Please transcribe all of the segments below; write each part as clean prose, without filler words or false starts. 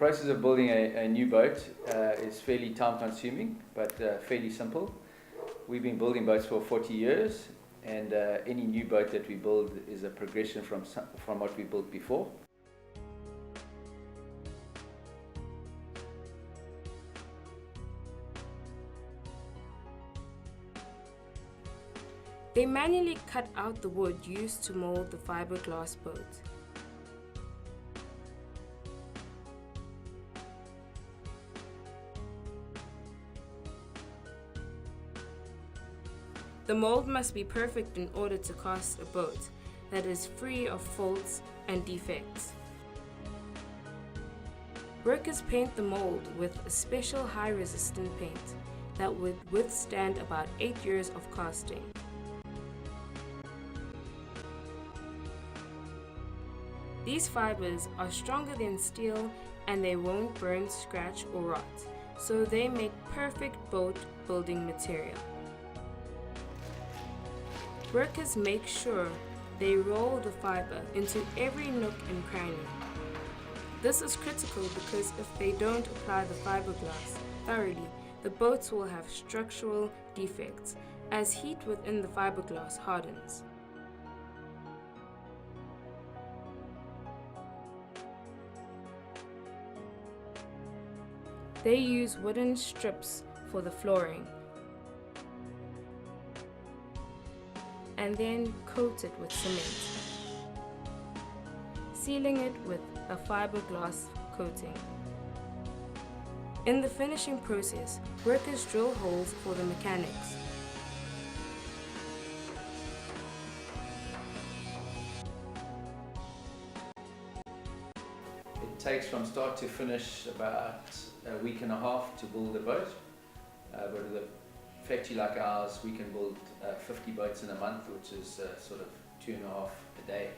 process of building a new boat is fairly time consuming, but fairly simple. We've been building boats for 40 years, and any new boat that we build is a progression from what we built before. They manually cut out the wood used to mold the fiberglass boat. The mold must be perfect in order to cast a boat that is free of faults and defects. Workers paint the mold with a special high-resistant paint that would withstand about 8 years of casting. These fibers are stronger than steel and they won't burn, scratch, or rot, so they make perfect boat building material. Workers make sure they roll the fiber into every nook and cranny. This is critical because if they don't apply the fiberglass thoroughly, the boats will have structural defects as heat within the fiberglass hardens. They use wooden strips for the flooring and then coat it with cement, sealing it with a fiberglass coating. In the finishing process, workers drill holes for the mechanics. It takes from start to finish about a week and a half to build a boat, but with a factory like ours we can build 50 boats in a month, which is sort of 2.5 a day.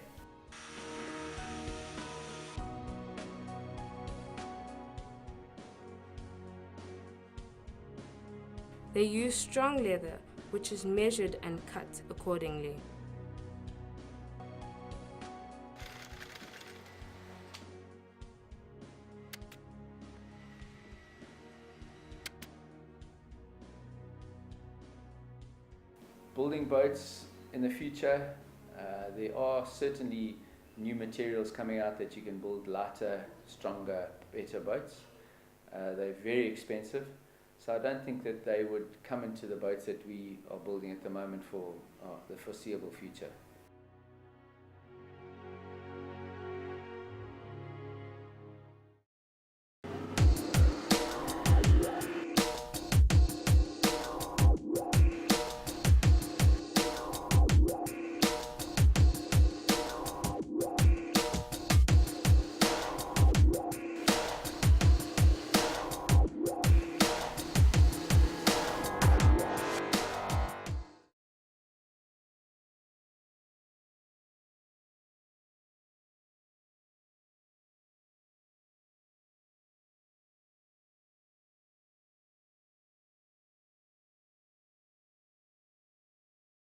They use strong leather, which is measured and cut accordingly. Building boats in the future, there are certainly new materials coming out that you can build lighter, stronger, better boats. They're very expensive, so I don't think that they would come into the boats that we are building at the moment for the foreseeable future.